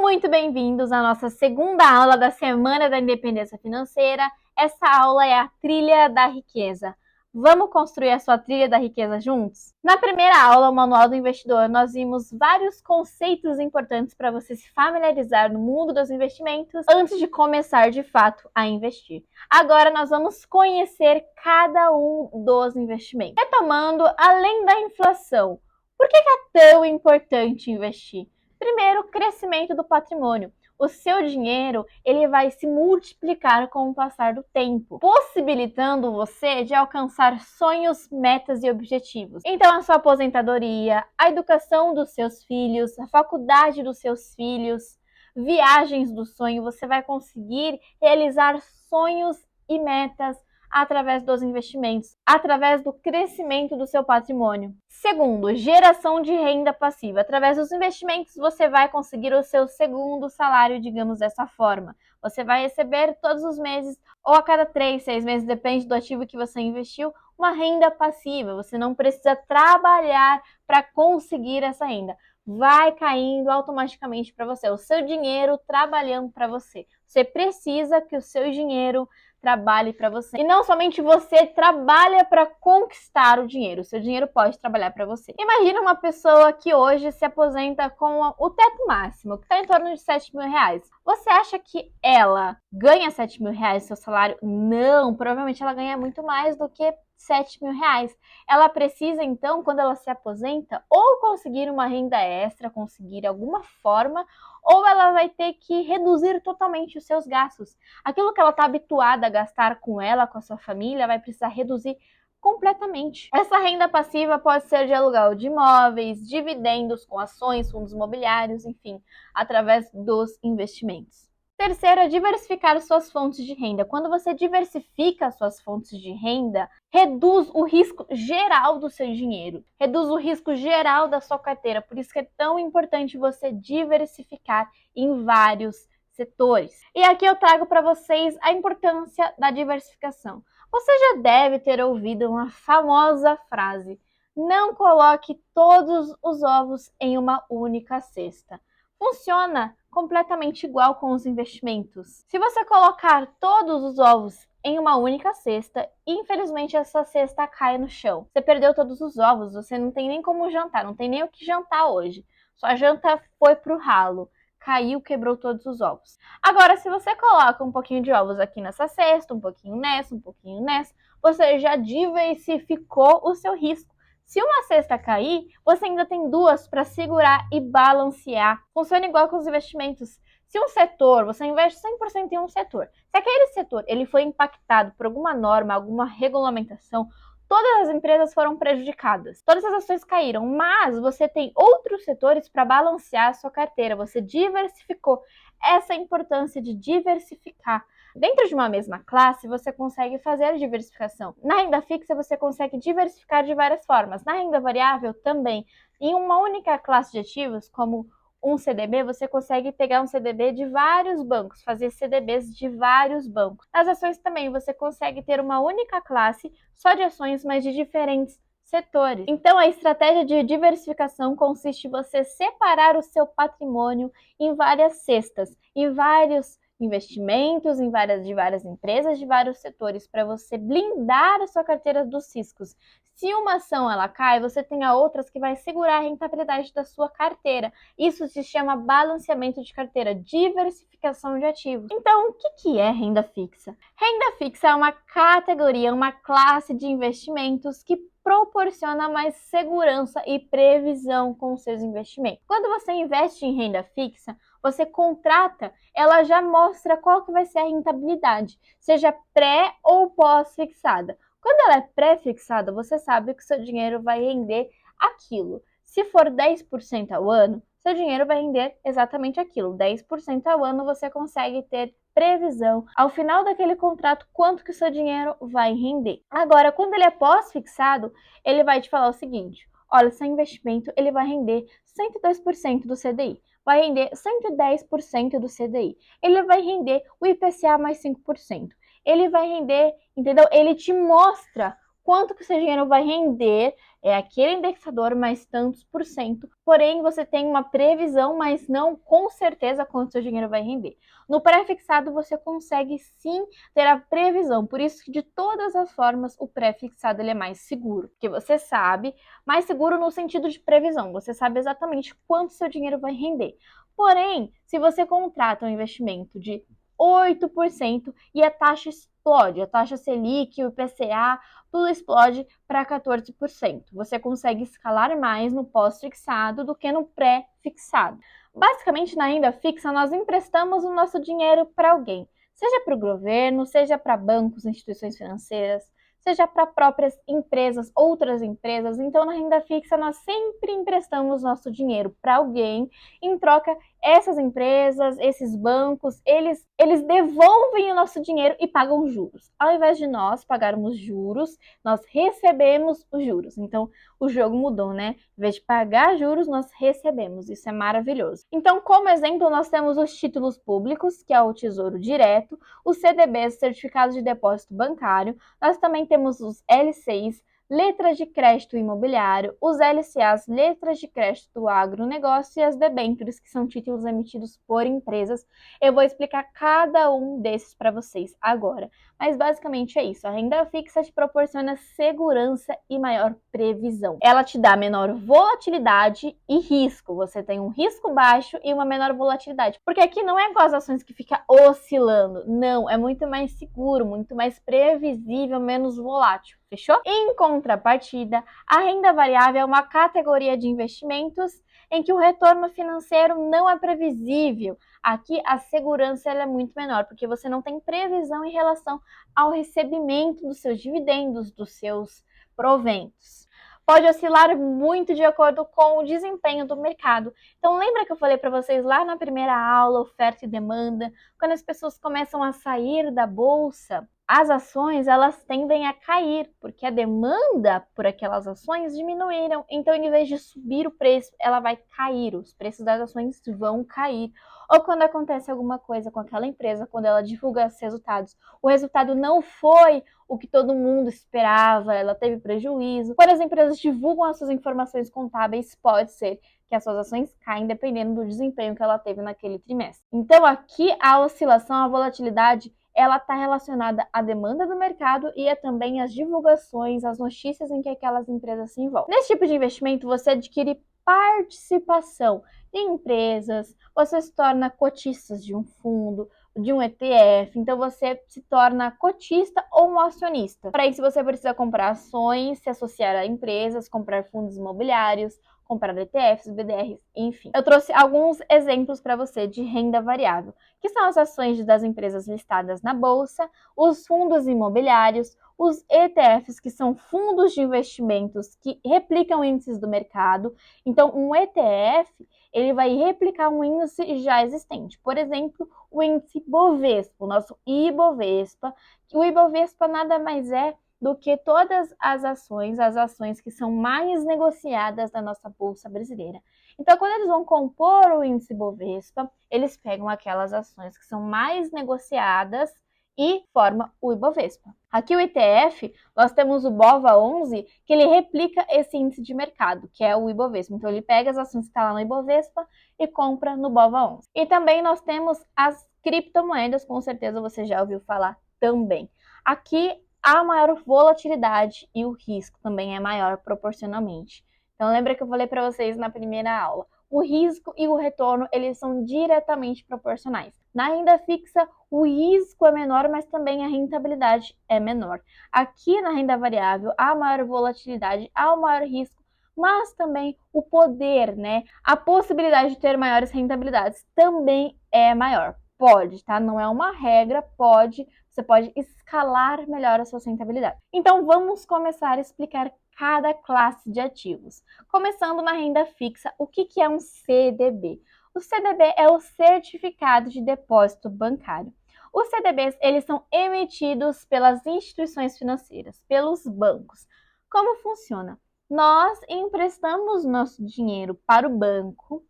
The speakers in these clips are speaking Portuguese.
muito bem-vindos à nossa segunda aula da Semana da Independência Financeira. Essa aula é a Trilha da Riqueza. Vamos construir a sua trilha da riqueza juntos? Na primeira aula, o Manual do Investidor, nós vimos vários conceitos importantes para você se familiarizar no mundo dos investimentos antes de começar de fato a investir. Agora nós vamos conhecer cada um dos investimentos. Retomando, além da inflação, por que é tão importante investir? Primeiro, crescimento do patrimônio. O seu dinheiro ele vai se multiplicar com o passar do tempo, possibilitando você de alcançar sonhos, metas e objetivos. Então, a sua aposentadoria, a educação dos seus filhos, a faculdade dos seus filhos, viagens do sonho, você vai conseguir realizar sonhos e metas através dos investimentos, através do crescimento do seu patrimônio. Segundo, geração de renda passiva. Através dos investimentos, você vai conseguir o seu segundo salário, digamos dessa forma. Você vai receber todos os meses, ou a cada 3, 6 meses, depende do ativo que você investiu, uma renda passiva. Você não precisa trabalhar para conseguir essa renda. Vai caindo automaticamente para você, o seu dinheiro trabalhando para você. Você precisa que o seu dinheiro trabalhe para você. E não somente você trabalha para conquistar o dinheiro, o seu dinheiro pode trabalhar para você. Imagina uma pessoa que hoje se aposenta com o teto máximo, que está em torno de 7 mil reais. Você acha que ela ganha 7 mil reais seu salário? Não, provavelmente ela ganha muito mais do que 7 mil reais. Ela precisa, então, quando ela se aposenta, ou conseguir uma renda extra, conseguir alguma forma, ou ela vai ter que reduzir totalmente os seus gastos. Aquilo que ela está habituada a gastar com ela, com a sua família, vai precisar reduzir completamente. Essa renda passiva pode ser de aluguel de imóveis, dividendos com ações, fundos imobiliários, enfim, através dos investimentos. Terceiro é diversificar suas fontes de renda. Quando você diversifica suas fontes de renda, reduz o risco geral do seu dinheiro, reduz o risco geral da sua carteira. Por isso que é tão importante você diversificar em vários setores. E aqui eu trago para vocês a importância da diversificação. Você já deve ter ouvido uma famosa frase: não coloque todos os ovos em uma única cesta. Funciona completamente igual com os investimentos. Se você colocar todos os ovos em uma única cesta, infelizmente essa cesta cai no chão. Você perdeu todos os ovos, você não tem nem como jantar, não tem nem o que jantar hoje. Sua janta foi pro ralo, caiu, quebrou todos os ovos. Agora, se você coloca um pouquinho de ovos aqui nessa cesta, um pouquinho nessa, você já diversificou o seu risco. Se uma cesta cair, você ainda tem duas para segurar e balancear. Funciona igual com os investimentos. Se um setor, você investe 100% em um setor, se aquele setor ele foi impactado por alguma norma, alguma regulamentação, todas as empresas foram prejudicadas. Todas as ações caíram, mas você tem outros setores para balancear a sua carteira. Você diversificou. Essa é a importância de diversificar. Dentro de uma mesma classe, você consegue fazer diversificação. Na renda fixa, você consegue diversificar de várias formas. Na renda variável, também. Em uma única classe de ativos, como um CDB, você consegue pegar um CDB de vários bancos, fazer CDBs de vários bancos. Nas ações também, você consegue ter uma única classe só de ações, mas de diferentes setores. Então, a estratégia de diversificação consiste em você separar o seu patrimônio em várias cestas, em vários investimentos, em várias empresas, de vários setores, para você blindar a sua carteira dos riscos. Se uma ação ela cai, você tem outras que vai segurar a rentabilidade da sua carteira. Isso se chama balanceamento de carteira, diversificação de ativos. Então, o que é renda fixa? Renda fixa é uma categoria, uma classe de investimentos que proporciona mais segurança e previsão com os seus investimentos. Quando você investe em renda fixa, você contrata, ela já mostra qual que vai ser a rentabilidade, seja pré ou pós-fixada. Quando ela é pré-fixada, você sabe que o seu dinheiro vai render aquilo. Se for 10% ao ano, seu dinheiro vai render exatamente aquilo. 10% ao ano você consegue ter previsão ao final daquele contrato quanto que o seu dinheiro vai render. Agora, quando ele é pós-fixado, ele vai te falar o seguinte: olha, seu investimento ele vai render 102% do CDI, vai render 110% do CDI, ele vai render o IPCA mais 5%, ele vai render, entendeu? Ele te mostra quanto que o seu dinheiro vai render, é aquele indexador mais tantos por cento, porém você tem uma previsão, mas não com certeza quanto seu dinheiro vai render. No pré-fixado você consegue sim ter a previsão, por isso que de todas as formas o pré-fixado ele é mais seguro, porque você sabe, mais seguro no sentido de previsão, você sabe exatamente quanto seu dinheiro vai render. Porém, se você contrata um investimento de 8% e a taxa explode, a taxa Selic, o IPCA, tudo explode para 14%. Você consegue escalar mais no pós-fixado do que no pré-fixado. Basicamente, na renda fixa, nós emprestamos o nosso dinheiro para alguém, seja para o governo, seja para bancos, instituições financeiras, seja para próprias empresas, outras empresas. Então, na renda fixa, nós sempre emprestamos nosso dinheiro para alguém, em troca, essas empresas, esses bancos, eles devolvem o nosso dinheiro e pagam juros. Ao invés de nós pagarmos juros, nós recebemos os juros. Então, o jogo mudou, né? Em vez de pagar juros, nós recebemos. Isso é maravilhoso. Então, como exemplo, nós temos os títulos públicos, que é o Tesouro Direto, os CDBs, Certificados de Depósito Bancário, nós também temos os LCIs, letras de crédito imobiliário, os LCAs, letras de crédito do agronegócio e as debêntures, que são títulos emitidos por empresas. Eu vou explicar cada um desses para vocês agora. Mas basicamente é isso. A renda fixa te proporciona segurança e maior previsão. Ela te dá menor volatilidade e risco. Você tem um risco baixo e uma menor volatilidade. Porque aqui não é igual as ações que fica oscilando. Não, é muito mais seguro, muito mais previsível, menos volátil. Fechou? Em contrapartida, a renda variável é uma categoria de investimentos em que o retorno financeiro não é previsível. Aqui a segurança ela é muito menor, porque você não tem previsão em relação ao recebimento dos seus dividendos, dos seus proventos. Pode oscilar muito de acordo com o desempenho do mercado. Então, lembra que eu falei para vocês lá na primeira aula, oferta e demanda, quando as pessoas começam a sair da bolsa, as ações elas tendem a cair, porque a demanda por aquelas ações diminuíram. Então, em vez de subir o preço, ela vai cair, os preços das ações vão cair. Ou quando acontece alguma coisa com aquela empresa, quando ela divulga os resultados, o resultado não foi o que todo mundo esperava, ela teve prejuízo. Quando as empresas divulgam as suas informações contábeis, pode ser que as suas ações caem dependendo do desempenho que ela teve naquele trimestre. Então, aqui a oscilação, a volatilidade, ela está relacionada à demanda do mercado e também às divulgações, às notícias em que aquelas empresas se envolvem. Nesse tipo de investimento, você adquire participação em empresas, você se torna cotista de um fundo, de um ETF, então você se torna cotista ou um acionista. Para isso, você precisa comprar ações, se associar a empresas, comprar fundos imobiliários, comprar ETFs, BDRs, enfim. Eu trouxe alguns exemplos para você de renda variável, que são as ações das empresas listadas na bolsa, os fundos imobiliários, os ETFs, que são fundos de investimentos que replicam índices do mercado. Então, um ETF, ele vai replicar um índice já existente. Por exemplo, o índice Bovespa, o nosso Ibovespa. O Ibovespa nada mais é do que todas as ações que são mais negociadas na nossa bolsa brasileira. Então, quando eles vão compor o índice Bovespa, eles pegam aquelas ações que são mais negociadas e forma o Ibovespa. Aqui o ETF, nós temos o BOVA11, que ele replica esse índice de mercado, que é o Ibovespa. Então, ele pega as ações que estão lá no Ibovespa e compra no BOVA11. E também nós temos as criptomoedas, com certeza você já ouviu falar também. Aqui, a maior volatilidade e o risco também é maior proporcionalmente. Então, lembra que eu falei para vocês na primeira aula? O risco e o retorno, eles são diretamente proporcionais. Na renda fixa, o risco é menor, mas também a rentabilidade é menor. Aqui na renda variável, há maior volatilidade, há um maior risco, mas também o poder, né? A possibilidade de ter maiores rentabilidades também é maior. Pode, tá? Não é uma regra, pode, você pode escalar melhor a sua rentabilidade. Então, vamos começar a explicar cada classe de ativos. Começando na renda fixa, o que é um CDB? O CDB é o Certificado de Depósito Bancário. Os CDBs, eles são emitidos pelas instituições financeiras, pelos bancos. Como funciona? Nós emprestamos nosso dinheiro para o banco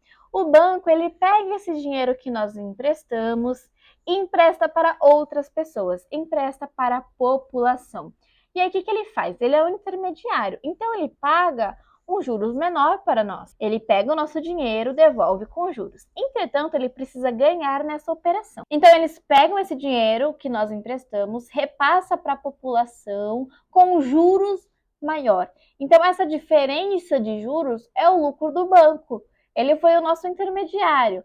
ele pega esse dinheiro que nós emprestamos e empresta para outras pessoas, empresta para a população. E aí, o que que ele faz? Ele é um intermediário, então ele paga um juros menor para nós. Ele pega o nosso dinheiro, devolve com juros. Entretanto, ele precisa ganhar nessa operação. Então, eles pegam esse dinheiro que nós emprestamos, repassa para a população com juros maior. Então, essa diferença de juros é o lucro do banco. Ele foi o nosso intermediário.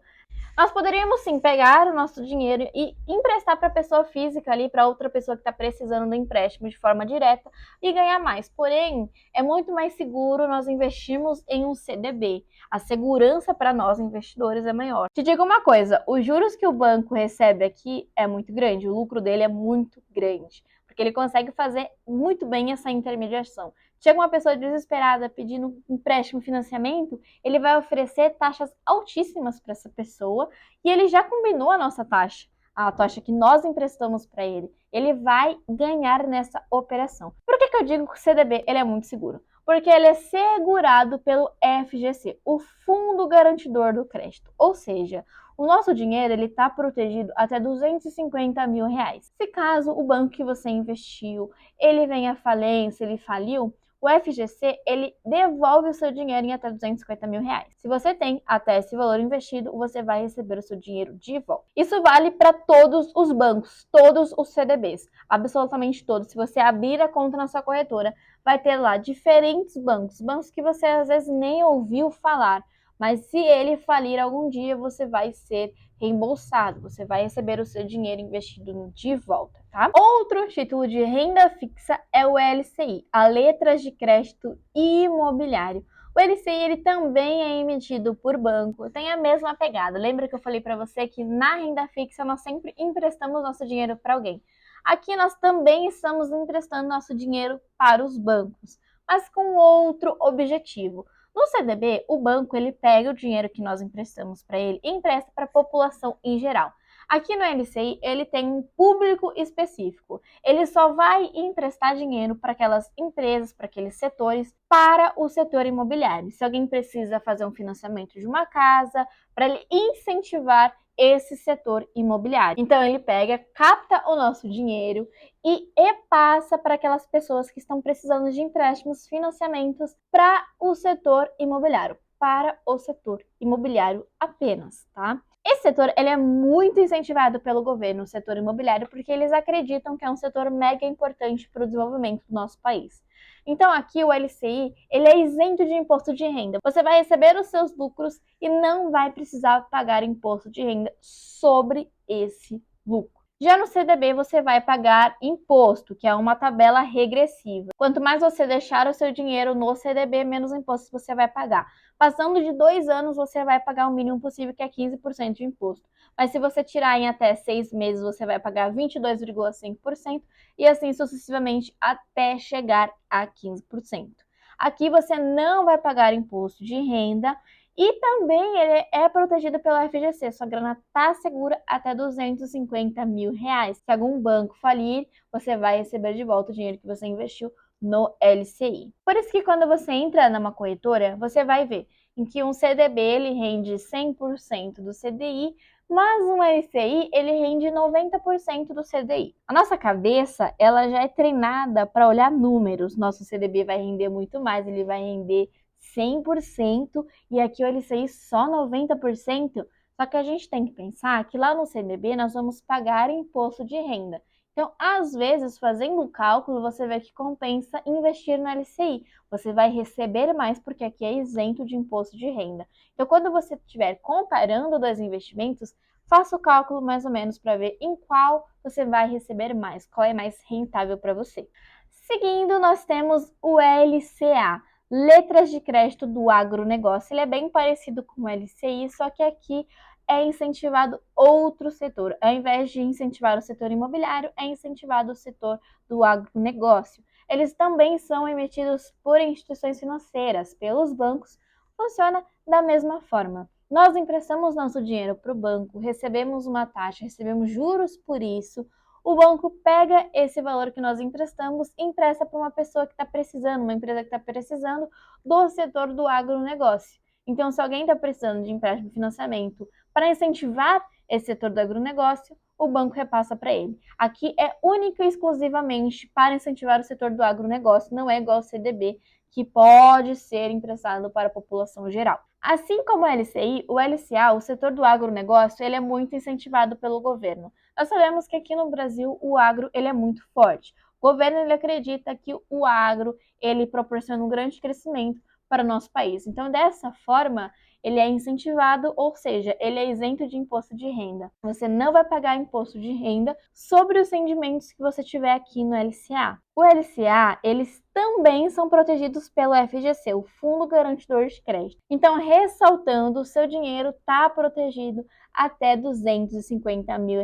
Nós poderíamos sim pegar o nosso dinheiro e emprestar para a pessoa física ali, para outra pessoa que está precisando do empréstimo de forma direta e ganhar mais. Porém, é muito mais seguro nós investirmos em um CDB. A segurança para nós investidores é maior. Te digo uma coisa, os juros que o banco recebe aqui é muito grande, o lucro dele é muito grande, porque ele consegue fazer muito bem essa intermediação. Chega uma pessoa desesperada pedindo empréstimo, financiamento, ele vai oferecer taxas altíssimas para essa pessoa e ele já combinou a nossa taxa, a taxa que nós emprestamos para ele. Ele vai ganhar nessa operação. Por que eu digo que o CDB ele é muito seguro? Porque ele é segurado pelo FGC, o Fundo Garantidor do Crédito. Ou seja, o nosso dinheiro ele está protegido até R$250 mil. Se caso o banco que você investiu, ele venha à falência, ele faliu, o FGC, ele devolve o seu dinheiro em até R$250 mil. Se você tem até esse valor investido, você vai receber o seu dinheiro de volta. Isso vale para todos os bancos, todos os CDBs, absolutamente todos. Se você abrir a conta na sua corretora, vai ter lá diferentes bancos, bancos que você às vezes nem ouviu falar, mas se ele falir algum dia, você vai ser reembolsado, você vai receber o seu dinheiro investido de volta, tá? Outro título de renda fixa é o LCI, a Letras de Crédito Imobiliário. O LCI ele também é emitido por banco, tem a mesma pegada. Lembra que eu falei para você que na renda fixa nós sempre emprestamos nosso dinheiro para alguém? Aqui nós também estamos emprestando nosso dinheiro para os bancos, mas com outro objetivo. No CDB, o banco ele pega o dinheiro que nós emprestamos para ele e empresta para a população em geral. Aqui no LCI, ele tem um público específico. Ele só vai emprestar dinheiro para aquelas empresas, para aqueles setores, para o setor imobiliário. Se alguém precisa fazer um financiamento de uma casa, para ele incentivar esse setor imobiliário. Então ele pega, capta o nosso dinheiro e repassa para aquelas pessoas que estão precisando de empréstimos, financiamentos para o setor imobiliário, para o setor imobiliário apenas, tá? Esse setor ele é muito incentivado pelo governo, o setor imobiliário, porque eles acreditam que é um setor mega importante para o desenvolvimento do nosso país. Então aqui o LCI ele é isento de imposto de renda. Você vai receber os seus lucros e não vai precisar pagar imposto de renda sobre esse lucro. Já no CDB você vai pagar imposto, que é uma tabela regressiva. Quanto mais você deixar o seu dinheiro no CDB, menos impostos você vai pagar. Passando de 2 anos, você vai pagar o mínimo possível, que é 15% de imposto. Mas se você tirar em até 6 meses, você vai pagar 22,5% e assim sucessivamente até chegar a 15%. Aqui você não vai pagar imposto de renda e também ele é protegido pelo FGC. Sua grana está segura até R$250 mil. Se algum banco falir, você vai receber de volta o dinheiro que você investiu no LCI. Por isso que quando você entra numa corretora, você vai ver em que um CDB ele rende 100% do CDI, mas um LCI ele rende 90% do CDI. A nossa cabeça ela já é treinada para olhar números. Nosso CDB vai render muito mais, ele vai render 100% e aqui o LCI só 90%. Só que a gente tem que pensar que lá no CDB nós vamos pagar imposto de renda. Então, às vezes, fazendo o cálculo, você vê que compensa investir no LCI. Você vai receber mais porque aqui é isento de imposto de renda. Então, quando você estiver comparando dois investimentos, faça o cálculo mais ou menos para ver em qual você vai receber mais, qual é mais rentável para você. Seguindo, nós temos o LCA, Letras de Crédito do Agronegócio. Ele é bem parecido com o LCI, só que aqui é incentivado outro setor. Ao invés de incentivar o setor imobiliário, é incentivado o setor do agronegócio. Eles também são emitidos por instituições financeiras, pelos bancos. Funciona da mesma forma. Nós emprestamos nosso dinheiro para o banco, recebemos uma taxa, recebemos juros por isso. O banco pega esse valor que nós emprestamos e empresta para uma pessoa que está precisando, uma empresa que está precisando do setor do agronegócio. Então, se alguém está precisando de empréstimo e financiamento para incentivar esse setor do agronegócio, o banco repassa para ele. Aqui é única e exclusivamente para incentivar o setor do agronegócio, não é igual ao CDB, que pode ser emprestado para a população geral. Assim como o LCI, o LCA, o setor do agronegócio, ele é muito incentivado pelo governo. Nós sabemos que aqui no Brasil o agro ele é muito forte. O governo ele acredita que o agro ele proporciona um grande crescimento para o nosso país. Então, dessa forma, ele é incentivado, ou seja, ele é isento de imposto de renda. Você não vai pagar imposto de renda sobre os rendimentos que você tiver aqui no LCA. O LCA, eles também são protegidos pelo FGC, o Fundo Garantidor de Crédito. Então, ressaltando, o seu dinheiro está protegido até R$250 mil.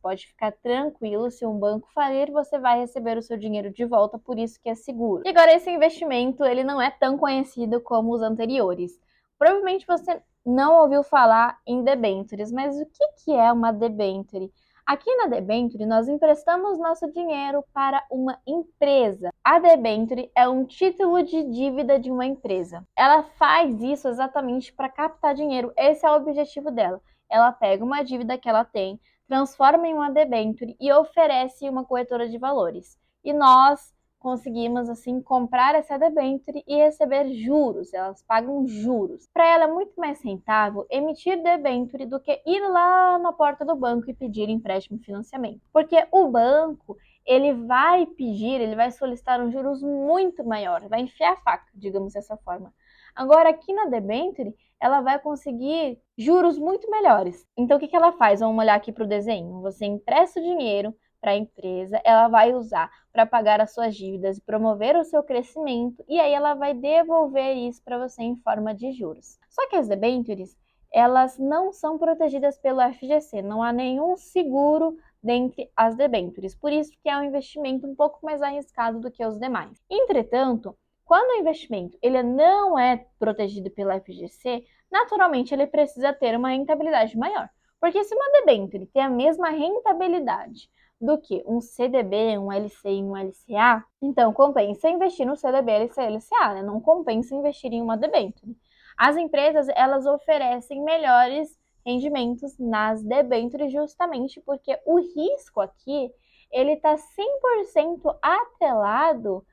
Pode ficar tranquilo, se um banco falir, você vai receber o seu dinheiro de volta, por isso que é seguro. E agora, esse investimento, ele não é tão conhecido como os anteriores. Provavelmente você não ouviu falar em debêntures, mas o que é uma debênture? Aqui na debênture, nós emprestamos nosso dinheiro para uma empresa. A debênture é um título de dívida de uma empresa. Ela faz isso exatamente para captar dinheiro. Esse é o objetivo dela. Ela pega uma dívida que ela tem, transforma em uma debênture e oferece uma corretora de valores. E nós conseguimos, assim, comprar essa debênture e receber juros. Elas pagam juros. Para ela é muito mais rentável emitir debênture do que ir lá na porta do banco e pedir empréstimo e financiamento. Porque o banco, ele vai pedir, ele vai solicitar um juros muito maior, vai enfiar a faca, digamos dessa forma. Agora, aqui na debênture, ela vai conseguir juros muito melhores. Então, o que ela faz? Vamos olhar aqui para o desenho. Você empresta o dinheiro para a empresa, ela vai usar para pagar as suas dívidas e promover o seu crescimento, e aí ela vai devolver isso para você em forma de juros. Só que as debêntures, elas não são protegidas pelo FGC, não há nenhum seguro dentre as debêntures, por isso que é um investimento um pouco mais arriscado do que os demais. Entretanto, quando o investimento ele não é protegido pela FGC, naturalmente ele precisa ter uma rentabilidade maior. Porque se uma debênture tem a mesma rentabilidade do que um CDB, um LCI, um LCA, então compensa investir no CDB, LCI, LCA, né? Não compensa investir em uma debênture. As empresas, elas oferecem melhores rendimentos nas debêntures justamente porque o risco aqui, ele está 100% atrelado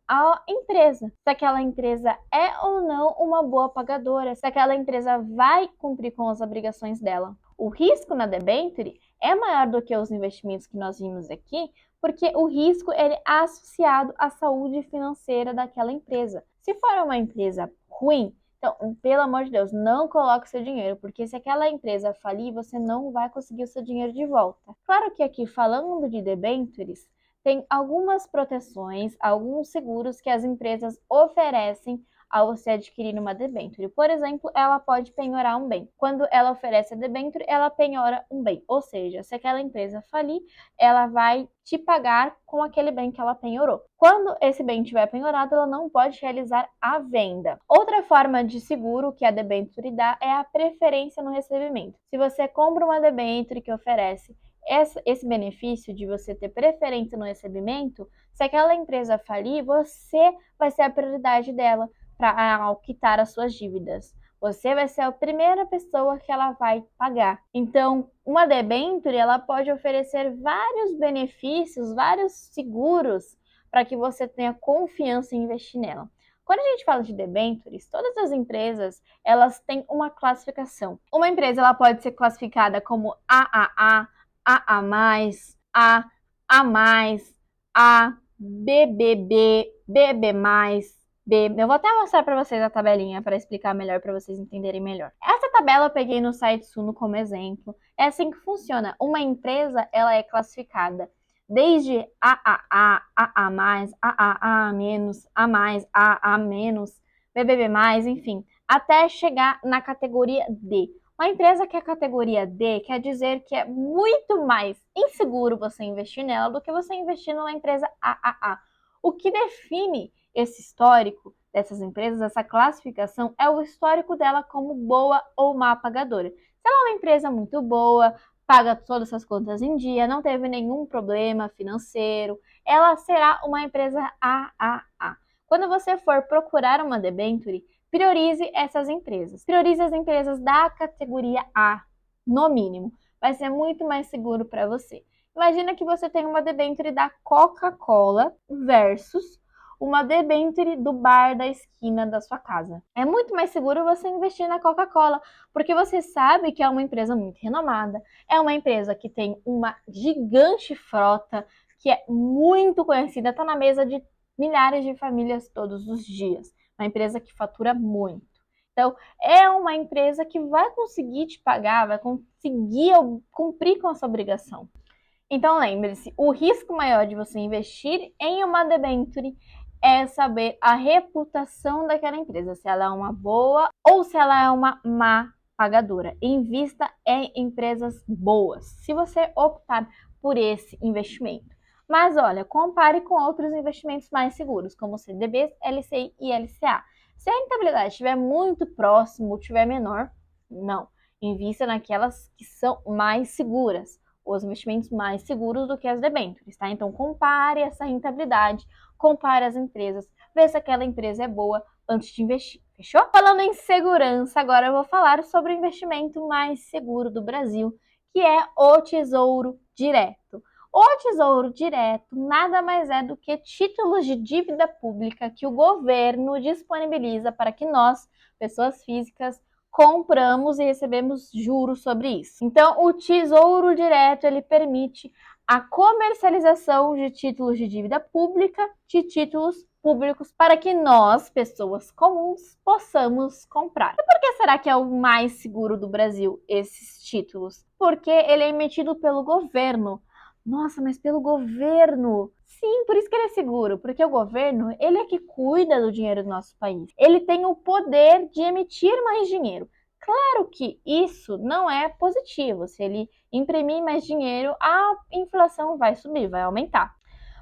a empresa, se aquela empresa é ou não uma boa pagadora, se aquela empresa vai cumprir com as obrigações dela. O risco na debênture é maior do que os investimentos que nós vimos aqui, porque o risco ele é associado à saúde financeira daquela empresa. Se for uma empresa ruim, então, pelo amor de Deus, não coloque seu dinheiro, porque se aquela empresa falir, você não vai conseguir o seu dinheiro de volta. Claro que aqui, falando de debêntures, tem algumas proteções, alguns seguros que as empresas oferecem ao você adquirir uma debênture. Por exemplo, ela pode penhorar um bem. Quando ela oferece a debênture, ela penhora um bem. Ou seja, se aquela empresa falir, ela vai te pagar com aquele bem que ela penhorou. Quando esse bem estiver penhorado, ela não pode realizar a venda. Outra forma de seguro que a debênture dá é a preferência no recebimento. Se você compra uma debênture que oferece esse benefício de você ter preferência no recebimento, se aquela empresa falir, você vai ser a prioridade dela para quitar as suas dívidas. Você vai ser a primeira pessoa que ela vai pagar. Então, uma debênture, ela pode oferecer vários benefícios, vários seguros para que você tenha confiança em investir nela. Quando a gente fala de debêntures, todas as empresas, elas têm uma classificação. Uma empresa, ela pode ser classificada como AAA, AA+, A, A+, BBB, BB+, B. Eu vou até mostrar para vocês a tabelinha para explicar melhor, para vocês entenderem melhor. Essa tabela eu peguei no site Suno como exemplo. É assim que funciona. Uma empresa, ela é classificada desde AAA, AA+, AAA-, A+, BBB+, enfim, até chegar na categoria D. Uma empresa que é categoria D quer dizer que é muito mais inseguro você investir nela do que você investir numa empresa AAA. O que define esse histórico dessas empresas, essa classificação, é o histórico dela como boa ou má pagadora. Se ela é uma empresa muito boa, paga todas as contas em dia, não teve nenhum problema financeiro, ela será uma empresa AAA. Quando você for procurar uma debênture, priorize essas empresas. Priorize as empresas da categoria A, no mínimo. vai ser muito mais seguro para você. Imagina que você tem uma debênture da Coca-Cola versus uma debênture do bar da esquina da sua casa. É muito mais seguro você investir na Coca-Cola, porque você sabe que é uma empresa muito renomada, é uma empresa que tem uma gigante frota, que é muito conhecida, está na mesa de milhares de famílias todos os dias. Uma empresa que fatura muito. Então, é uma empresa que vai conseguir te pagar, vai conseguir cumprir com a sua obrigação. Então, lembre-se, o risco maior de você investir em uma debênture é saber a reputação daquela empresa, se ela é uma boa ou se ela é uma má pagadora. Invista em empresas boas, se você optar por esse investimento. Mas olha, compare com outros investimentos mais seguros, como CDBs, LCI e LCA. Se a rentabilidade estiver muito próximo ou estiver menor, não. Invista naquelas que são mais seguras, os investimentos mais seguros do que as debêntures, tá? Então compare essa rentabilidade, compare as empresas, vê se aquela empresa é boa antes de investir, fechou? Falando em segurança, agora eu vou falar sobre o investimento mais seguro do Brasil, que é o Tesouro Direto. O Tesouro Direto nada mais é do que títulos de dívida pública que o governo disponibiliza para que nós, pessoas físicas, compramos e recebemos juros sobre isso. Então, o Tesouro Direto, ele permite a comercialização de títulos de dívida pública, de títulos públicos, para que nós, pessoas comuns, possamos comprar. E por que será que é o mais seguro do Brasil, esses títulos? Porque ele é emitido pelo governo. Nossa, mas pelo governo? Sim, por isso que ele é seguro, porque o governo, ele é que cuida do dinheiro do nosso país. Ele tem o poder de emitir mais dinheiro. Claro que isso não é positivo. Se ele imprimir mais dinheiro, a inflação vai subir, vai aumentar.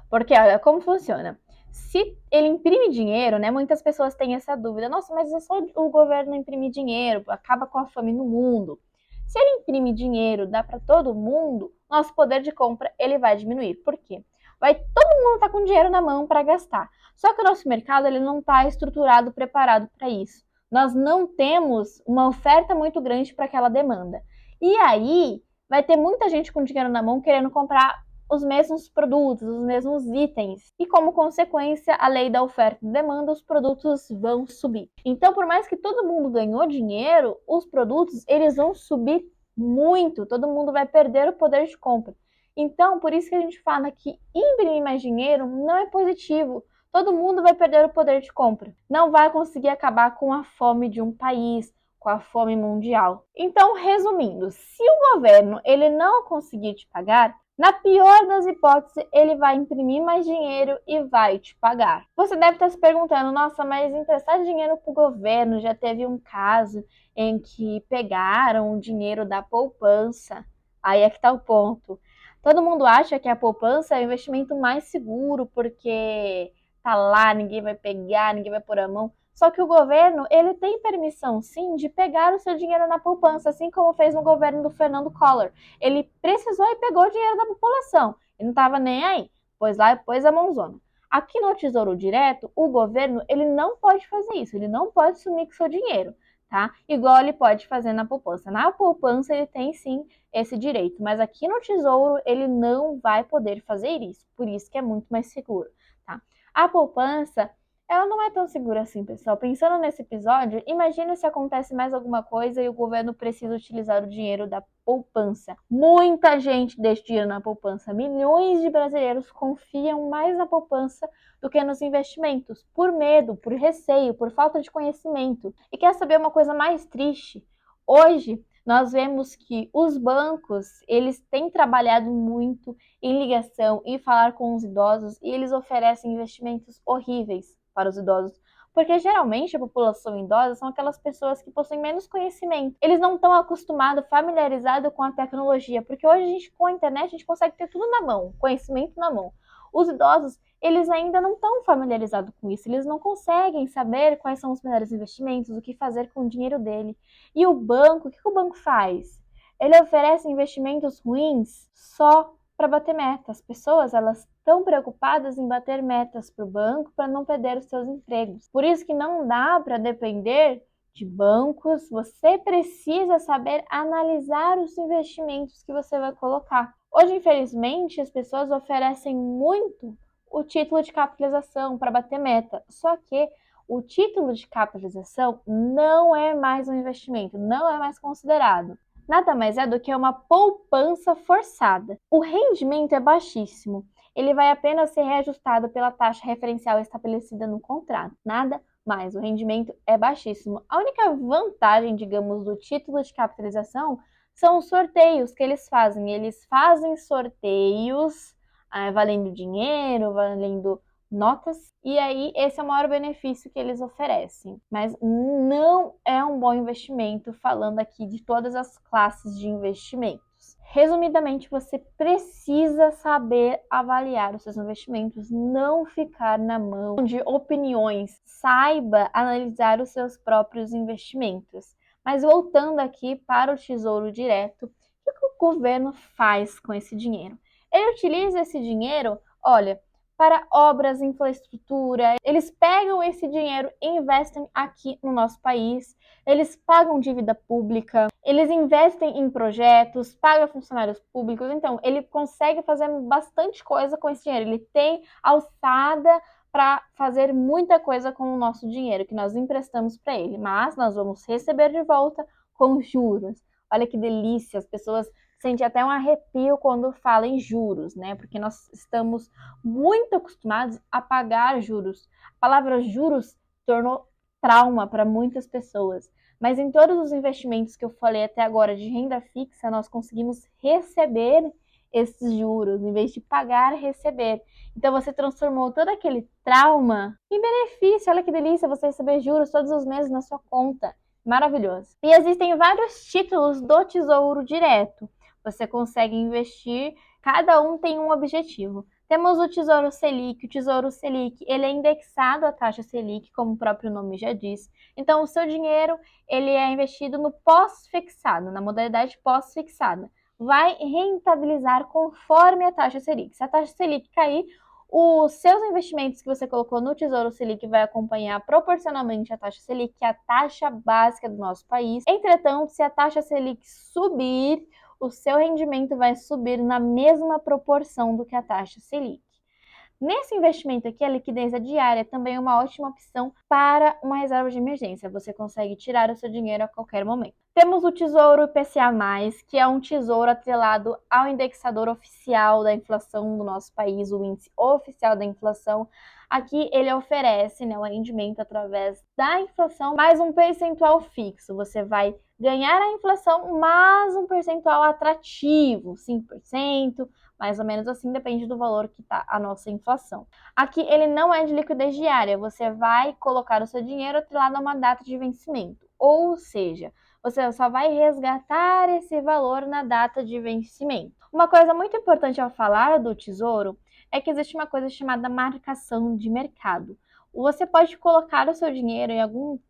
Porque olha como funciona. Se ele imprime dinheiro, né? Muitas pessoas têm essa dúvida. Nossa, mas é só o governo imprimir dinheiro, acaba com a fome no mundo. Se ele imprime dinheiro, dá para todo mundo, nosso poder de compra ele vai diminuir. Por quê? Todo mundo tá com dinheiro na mão para gastar. Só que o nosso mercado ele não está estruturado, preparado para isso. Nós não temos uma oferta muito grande para aquela demanda. E aí vai ter muita gente com dinheiro na mão querendo comprar os mesmos produtos, os mesmos itens. E como consequência, a lei da oferta e demanda, os produtos vão subir. Então, por mais que todo mundo ganhou dinheiro, os produtos eles vão subir muito. Todo mundo vai perder o poder de compra. Então, por isso que a gente fala que imprimir mais dinheiro não é positivo. Todo mundo vai perder o poder de compra. Não vai conseguir acabar com a fome de um país, com a fome mundial. Então, resumindo, se o governo ele não conseguir te pagar, na pior das hipóteses, ele vai imprimir mais dinheiro e vai te pagar. Você deve estar se perguntando, nossa, mas emprestar dinheiro para o governo, já teve um caso em que pegaram o dinheiro da poupança. Aí é que está o ponto. Todo mundo acha que a poupança é o investimento mais seguro, porque tá lá, ninguém vai pegar, ninguém vai pôr a mão. Só que o governo, ele tem permissão, sim, de pegar o seu dinheiro na poupança, assim como fez no governo do Fernando Collor. Ele precisou e pegou o dinheiro da população. Ele não estava nem aí, pois lá e pôs a mãozona. Aqui no Tesouro Direto, o governo, ele não pode fazer isso, ele não pode sumir com seu dinheiro, tá? Igual ele pode fazer na poupança. Na poupança, ele tem, sim, esse direito, mas aqui no Tesouro, ele não vai poder fazer isso, por isso que é muito mais seguro, tá? A poupança, ela não é tão segura assim, pessoal. Pensando nesse episódio, imagina se acontece mais alguma coisa e o governo precisa utilizar o dinheiro da poupança. Muita gente deixa dinheiro na poupança. Milhões de brasileiros confiam mais na poupança do que nos investimentos, por medo, por receio, por falta de conhecimento. E quer saber uma coisa mais triste? Hoje, nós vemos que os bancos, eles têm trabalhado muito em ligação e falar com os idosos e eles oferecem investimentos horríveis para os idosos, porque geralmente a população idosa são aquelas pessoas que possuem menos conhecimento. Eles não estão acostumados, familiarizados com a tecnologia, porque hoje a gente com a internet a gente consegue ter tudo na mão, conhecimento na mão. Os idosos, eles ainda não estão familiarizados com isso, eles não conseguem saber quais são os melhores investimentos, o que fazer com o dinheiro dele. E o banco, o que o banco faz? Ele oferece investimentos ruins só para bater metas. As pessoas, elas estão preocupadas em bater metas para o banco para não perder os seus empregos. Por isso que não dá para depender de bancos, você precisa saber analisar os investimentos que você vai colocar. Hoje, infelizmente, as pessoas oferecem muito o título de capitalização para bater meta, só que o título de capitalização não é mais um investimento, não é mais considerado. Nada mais é do que uma poupança forçada. O rendimento é baixíssimo, ele vai apenas ser reajustado pela taxa referencial estabelecida no contrato, nada mais. O rendimento é baixíssimo. A única vantagem, digamos, do título de capitalização são os sorteios que eles fazem. Eles fazem sorteios valendo dinheiro, valendo notas, e aí esse é o maior benefício que eles oferecem. Mas não é um bom investimento, falando aqui de todas as classes de investimentos. Resumidamente, você precisa saber avaliar os seus investimentos, não ficar na mão de opiniões. Saiba analisar os seus próprios investimentos. Mas voltando aqui para o Tesouro Direto, o que o governo faz com esse dinheiro? Ele utiliza esse dinheiro, olha, para obras, infraestrutura. Eles pegam esse dinheiro e investem aqui no nosso país. Eles pagam dívida pública, eles investem em projetos, pagam funcionários públicos. Então, ele consegue fazer bastante coisa com esse dinheiro. Ele tem alçada para fazer muita coisa com o nosso dinheiro que nós emprestamos para ele, mas nós vamos receber de volta com juros. Olha que delícia, as pessoas sentem até um arrepio quando falam em juros, né? Porque nós estamos muito acostumados a pagar juros. A palavra juros tornou trauma para muitas pessoas. Mas em todos os investimentos que eu falei até agora de renda fixa, nós conseguimos receber esses juros, em vez de pagar, receber. Então você transformou todo aquele trauma em benefício. Olha que delícia você receber juros todos os meses na sua conta. Maravilhoso. E existem vários títulos do Tesouro Direto. Você consegue investir, cada um tem um objetivo. Temos o Tesouro Selic. O Tesouro Selic, ele é indexado à taxa Selic, como o próprio nome já diz. Então, o seu dinheiro, ele é investido no pós-fixado, na modalidade pós-fixada. Vai rentabilizar conforme a taxa Selic. Se a taxa Selic cair, os seus investimentos que você colocou no Tesouro Selic vai acompanhar proporcionalmente a taxa Selic, que é a taxa básica do nosso país. Entretanto, se a taxa Selic subir, o seu rendimento vai subir na mesma proporção do que a taxa Selic. Nesse investimento aqui, a liquidez diária é também uma ótima opção para uma reserva de emergência. Você consegue tirar o seu dinheiro a qualquer momento. Temos o Tesouro IPCA+, que é um tesouro atrelado ao indexador oficial da inflação do nosso país, o índice oficial da inflação. Aqui ele oferece, né, o rendimento através da inflação mais um percentual fixo. Você vai ganhar a inflação mais um percentual atrativo, 5%, mais ou menos assim, depende do valor que está a nossa inflação. Aqui ele não é de liquidez diária, você vai colocar o seu dinheiro atrelado a uma data de vencimento, ou seja, você só vai resgatar esse valor na data de vencimento. Uma coisa muito importante ao falar do Tesouro é que existe uma coisa chamada marcação de mercado. Você pode colocar o seu dinheiro em alguns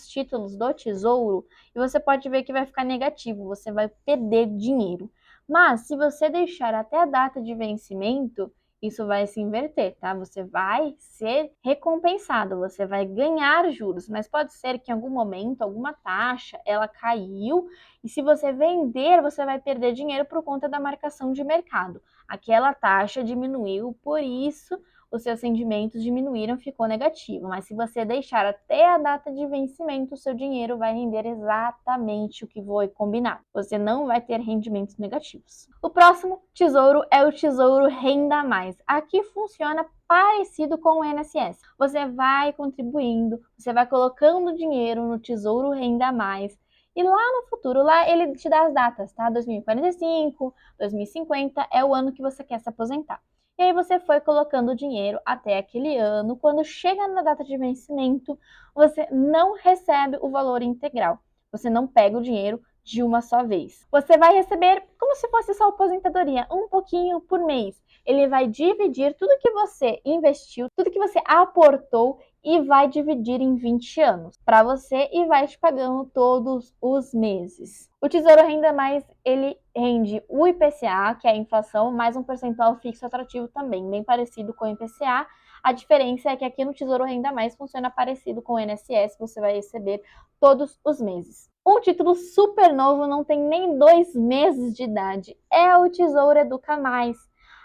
títulos do Tesouro, e você pode ver que vai ficar negativo, você vai perder dinheiro. Mas se você deixar até a data de vencimento, isso vai se inverter, tá? Você vai ser recompensado, você vai ganhar juros, mas pode ser que em algum momento, alguma taxa, ela caiu, e se você vender, você vai perder dinheiro por conta da marcação de mercado. Aquela taxa diminuiu, por isso os seus rendimentos diminuíram, ficou negativo. Mas se você deixar até a data de vencimento, o seu dinheiro vai render exatamente o que foi combinado. Você não vai ter rendimentos negativos. O próximo tesouro é o Tesouro Renda Mais. Aqui funciona parecido com o INSS. Você vai contribuindo, você vai colocando dinheiro no Tesouro Renda Mais. E lá no futuro, lá ele te dá as datas, tá? 2045, 2050 é o ano que você quer se aposentar. E aí você foi colocando dinheiro até aquele ano. Quando chega na data de vencimento, você não recebe o valor integral. Você não pega o dinheiro de uma só vez. Você vai receber como se fosse sua aposentadoria, um pouquinho por mês. Ele vai dividir tudo que você investiu, tudo que você aportou e vai dividir em 20 anos para você e vai te pagando todos os meses. O Tesouro Renda Mais, ele rende o IPCA, que é a inflação, mais um percentual fixo atrativo também, bem parecido com o IPCA. A diferença é que aqui no Tesouro Renda Mais funciona parecido com o INSS, você vai receber todos os meses. Um título super novo, não tem nem 2 meses de idade, é o Tesouro Educa Mais.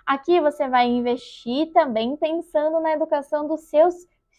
Aqui você vai investir também pensando na educação dos seus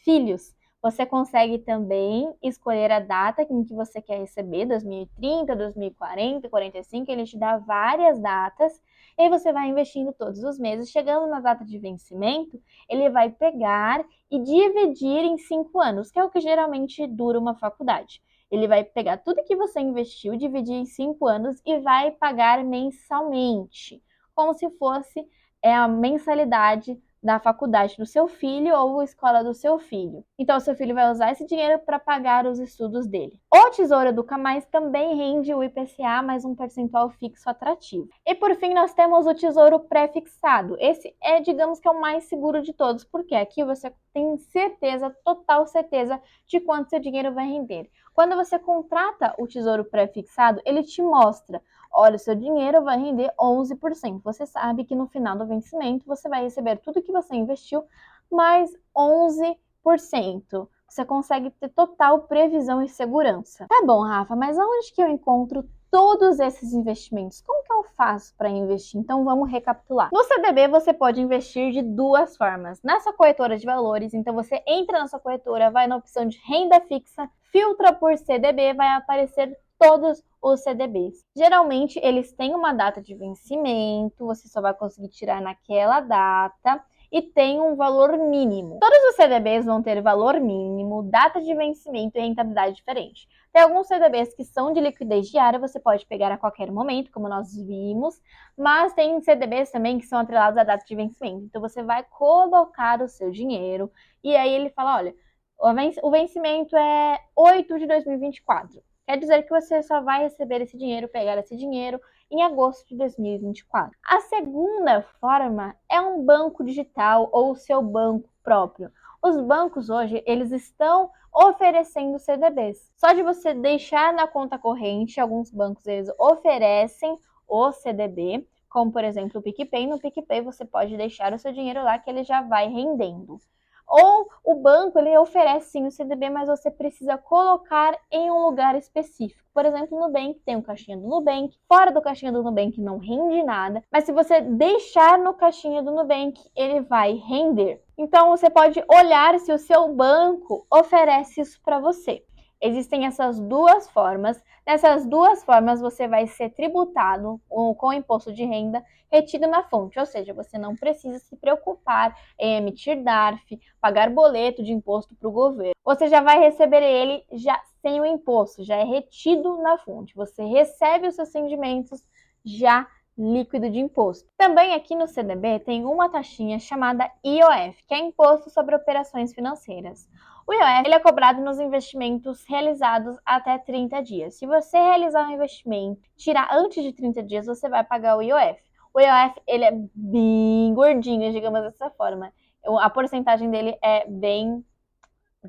filhos. Você consegue também escolher a data em que você quer receber, 2030, 2040, 45, ele te dá várias datas, e aí você vai investindo todos os meses. Chegando na data de vencimento, ele vai pegar e dividir em 5 anos, que é o que geralmente dura uma faculdade. Ele vai pegar tudo que você investiu, dividir em 5 anos e vai pagar mensalmente, como se fosse a mensalidade da faculdade do seu filho ou escola do seu filho. Então, o seu filho vai usar esse dinheiro para pagar os estudos dele. O Tesouro Educa Mais também rende o IPCA mais um percentual fixo atrativo. E por fim, nós temos o Tesouro Pré-fixado. Esse é, digamos que é o mais seguro de todos, porque aqui você tem certeza, total certeza, de quanto seu dinheiro vai render. Quando você contrata o Tesouro Pré-fixado, ele te mostra: olha, o seu dinheiro vai render 11%. Você sabe que no final do vencimento você vai receber tudo que você investiu, mais 11%. Você consegue ter total previsão e segurança. Tá bom, Rafa, mas onde que eu encontro todos esses investimentos? Como que eu faço para investir? Então vamos recapitular. No CDB você pode investir de 2 formas. Nessa corretora de valores, então você entra na sua corretora, vai na opção de renda fixa, filtra por CDB, vai aparecer todos os CDBs. Geralmente eles têm uma data de vencimento, você só vai conseguir tirar naquela data e tem um valor mínimo. Todos os CDBs vão ter valor mínimo, data de vencimento e rentabilidade diferente. Tem alguns CDBs que são de liquidez diária, você pode pegar a qualquer momento, como nós vimos, mas tem CDBs também que são atrelados à data de vencimento. Então você vai colocar o seu dinheiro e aí ele fala: olha, o vencimento é 8 de 2024. Quer dizer que você só vai receber esse dinheiro, pegar esse dinheiro em agosto de 2024. A segunda forma é um banco digital ou o seu banco próprio. Os bancos hoje, eles estão oferecendo CDBs. Só de você deixar na conta corrente, alguns bancos eles oferecem o CDB, como por exemplo o PicPay. No PicPay você pode deixar o seu dinheiro lá que ele já vai rendendo. Ou o banco, ele oferece sim o CDB, mas você precisa colocar em um lugar específico. Por exemplo, no Nubank, tem o caixinha do Nubank. Fora do caixinha do Nubank não rende nada, mas se você deixar no caixinha do Nubank, ele vai render. Então, você pode olhar se o seu banco oferece isso para você. Existem essas 2 formas. Nessas 2 formas, você vai ser tributado com imposto de renda retido na fonte, ou seja, você não precisa se preocupar em emitir DARF, pagar boleto de imposto para o governo. Você já vai receber ele já sem o imposto, já é retido na fonte. Você recebe os seus rendimentos já líquido de imposto. Também aqui no CDB tem uma taxinha chamada IOF, que é Imposto sobre Operações Financeiras. O IOF ele é cobrado nos investimentos realizados até 30 dias. Se você realizar um investimento, tirar antes de 30 dias, você vai pagar o IOF. O IOF ele é bem gordinho, digamos dessa forma. A porcentagem dele é bem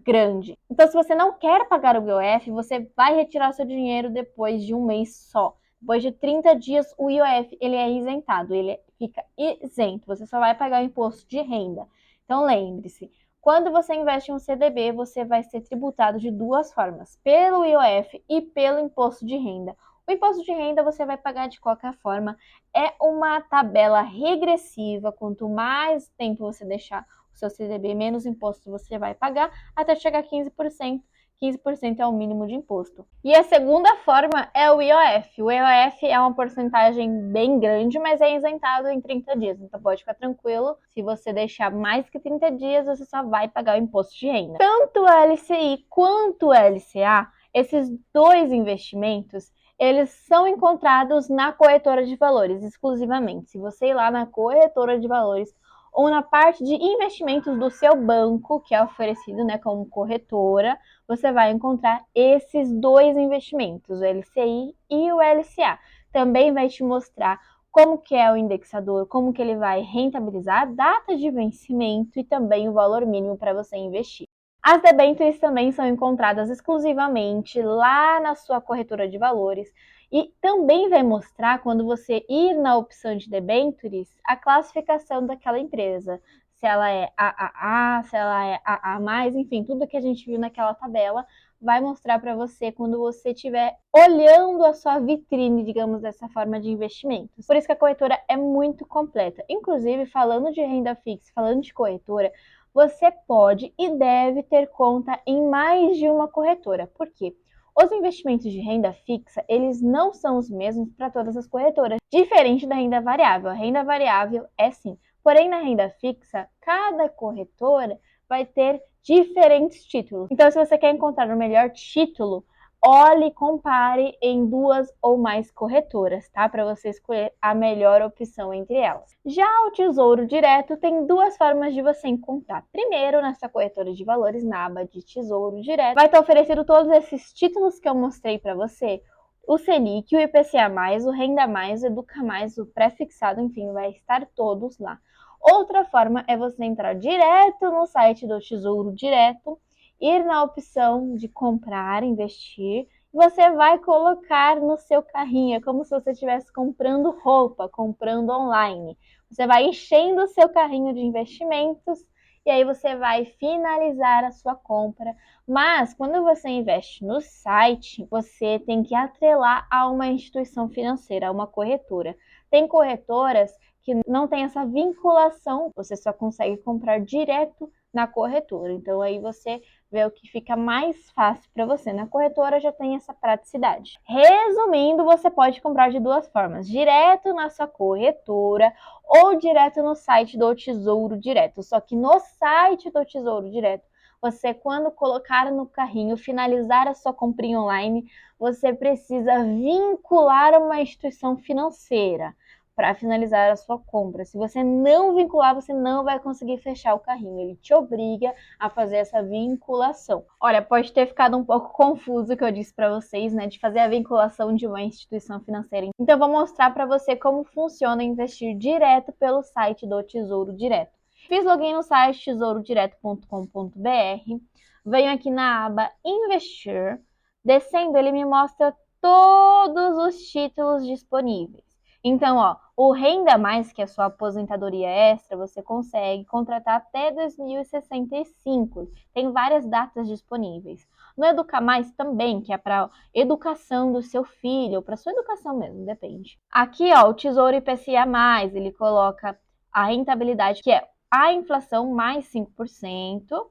grande. Então, se você não quer pagar o IOF, você vai retirar seu dinheiro depois de um mês só. Depois de 30 dias, o IOF ele é isentado, ele fica isento. Você só vai pagar o imposto de renda. Então, lembre-se, quando você investe em um CDB, você vai ser tributado de 2 formas, pelo IOF e pelo imposto de renda. O imposto de renda você vai pagar de qualquer forma, é uma tabela regressiva, quanto mais tempo você deixar o seu CDB, menos imposto você vai pagar, até chegar a 15%. 15% é o mínimo de imposto. E a segunda forma é o IOF. O IOF é uma porcentagem bem grande, mas é isentado em 30 dias. Então pode ficar tranquilo, se você deixar mais que 30 dias, você só vai pagar o imposto de renda. Tanto a LCI quanto a LCA, esses 2 investimentos, eles são encontrados na corretora de valores exclusivamente. Se você ir lá na corretora de valores ou na parte de investimentos do seu banco, que é oferecido, né, como corretora, você vai encontrar esses 2 investimentos, o LCI e o LCA. Também vai te mostrar como que é o indexador, como que ele vai rentabilizar, data de vencimento e também o valor mínimo para você investir. As debêntures também são encontradas exclusivamente lá na sua corretora de valores e também vai mostrar, quando você ir na opção de debêntures, a classificação daquela empresa. se ela é AAA, se ela é AA+, enfim, tudo que a gente viu naquela tabela vai mostrar para você quando você estiver olhando a sua vitrine, digamos, dessa forma de investimentos. Por isso que a corretora é muito completa. Inclusive, falando de renda fixa, falando de corretora, você pode e deve ter conta em mais de uma corretora. Por quê? Os investimentos de renda fixa, eles não são os mesmos para todas as corretoras, diferente da renda variável. A renda variável é sim. Porém, na renda fixa, cada corretora vai ter diferentes títulos. Então, se você quer encontrar o melhor título, olhe e compare em 2 ou mais corretoras, tá? Para você escolher a melhor opção entre elas. Já o Tesouro Direto tem 2 formas de você encontrar. Primeiro, nessa corretora de valores, na aba de Tesouro Direto, vai estar oferecendo todos esses títulos que eu mostrei para você. O Selic, o IPCA+, o Renda+, o Educa+, o pré-fixado, enfim, vai estar todos lá. Outra forma é você entrar direto no site do Tesouro Direto, ir na opção de comprar, investir, e você vai colocar no seu carrinho, é como se você estivesse comprando roupa, comprando online. Você vai enchendo o seu carrinho de investimentos e aí você vai finalizar a sua compra. Mas quando você investe no site, você tem que atrelar a uma instituição financeira, a uma corretora. Tem corretoras que não tem essa vinculação, você só consegue comprar direto na corretora. Então aí você vê o que fica mais fácil para você. Na corretora já tem essa praticidade. Resumindo, você pode comprar de 2 formas: direto na sua corretora ou direto no site do Tesouro Direto. Só que no site do Tesouro Direto, você, quando colocar no carrinho, finalizar a sua comprinha online, você precisa vincular uma instituição financeira para finalizar a sua compra. Se você não vincular, você não vai conseguir fechar o carrinho. Ele te obriga a fazer essa vinculação. Olha, pode ter ficado um pouco confuso o que eu disse para vocês, né, de fazer a vinculação de uma instituição financeira. Então, eu vou mostrar para você como funciona investir direto pelo site do Tesouro Direto. Fiz login no site tesourodireto.com.br, venho aqui na aba Investir, descendo ele me mostra todos os títulos disponíveis. Então, ó, o Renda Mais, que é a sua aposentadoria extra, você consegue contratar até 2065. Tem várias datas disponíveis. No Educa Mais também, que é para educação do seu filho, ou para sua educação mesmo, depende. Aqui, ó, o Tesouro IPCA+, ele coloca a rentabilidade, que é a inflação mais 5%.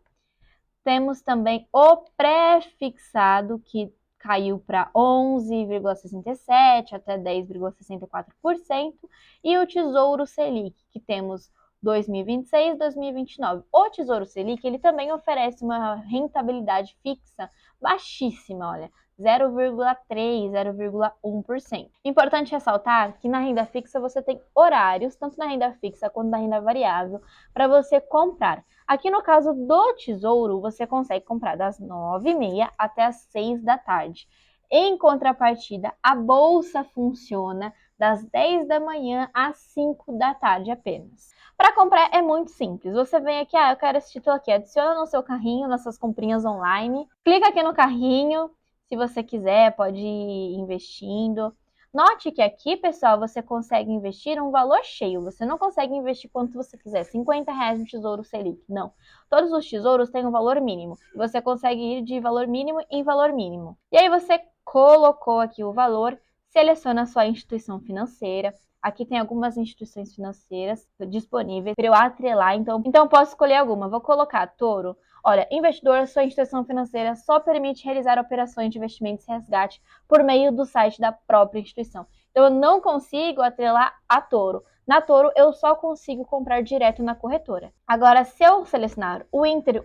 Temos também o pré-fixado, que caiu para 11,67% até 10,64%, e o Tesouro Selic, que temos 2026 e 2029. O Tesouro Selic, ele também oferece uma rentabilidade fixa baixíssima, olha, 0,3%, 0,1%. Importante ressaltar que na renda fixa você tem horários, tanto na renda fixa quanto na renda variável, para você comprar. Aqui no caso do Tesouro, você consegue comprar das 9h30 até as 6 da tarde. Em contrapartida, a bolsa funciona das 10 da manhã às 5 da tarde apenas. Para comprar é muito simples. Você vem aqui, eu quero esse título aqui, adiciona no seu carrinho, nas suas comprinhas online. Clica aqui no carrinho, se você quiser, pode ir investindo. Note que aqui, pessoal, você consegue investir um valor cheio. Você não consegue investir quanto você quiser. R$50 no Tesouro Selic. Não. Todos os tesouros têm um valor mínimo. Você consegue ir de valor mínimo em valor mínimo. E aí você colocou aqui o valor, seleciona a sua instituição financeira. Aqui tem algumas instituições financeiras disponíveis para eu atrelar. Então eu posso escolher alguma. Vou colocar Toro. Olha, investidor, sua instituição financeira só permite realizar operações de investimentos e resgate por meio do site da própria instituição. Então, eu não consigo atrelar a Toro. Na Toro, eu só consigo comprar direto na corretora. Agora, se eu selecionar o Inter,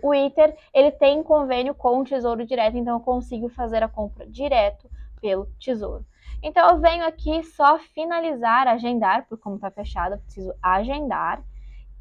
ele tem convênio com o Tesouro Direto, então eu consigo fazer a compra direto pelo Tesouro. Então, eu venho aqui só finalizar, agendar, por como está fechado, eu preciso agendar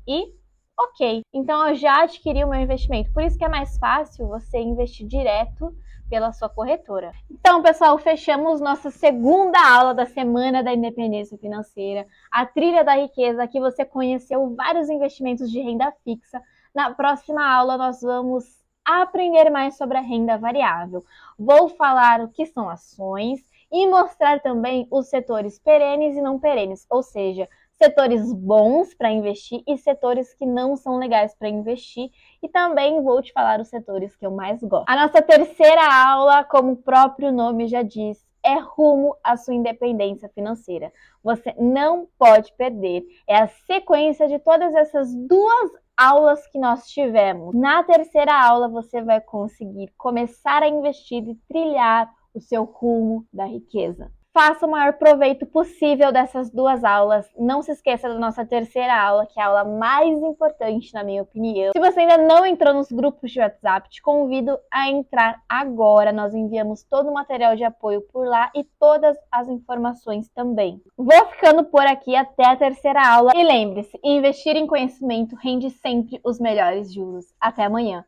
e ok, então eu já adquiri o meu investimento. Por isso que é mais fácil você investir direto pela sua corretora. Então, pessoal, fechamos nossa segunda aula da Semana da Independência Financeira, a Trilha da Riqueza. Aqui você conheceu vários investimentos de renda fixa. Na próxima aula nós vamos aprender mais sobre a renda variável. Vou falar o que são ações e mostrar também os setores perenes e não perenes, ou seja, setores bons para investir e setores que não são legais para investir. E também vou te falar os setores que eu mais gosto. A nossa terceira aula, como o próprio nome já diz, é rumo à sua independência financeira. Você não pode perder. É a sequência de todas essas duas aulas que nós tivemos. Na terceira aula, você vai conseguir começar a investir e trilhar o seu rumo da riqueza. Faça o maior proveito possível dessas duas aulas. Não se esqueça da nossa terceira aula, que é a aula mais importante, na minha opinião. Se você ainda não entrou nos grupos de WhatsApp, te convido a entrar agora. Nós enviamos todo o material de apoio por lá e todas as informações também. Vou ficando por aqui até a terceira aula. E lembre-se, investir em conhecimento rende sempre os melhores juros. Até amanhã!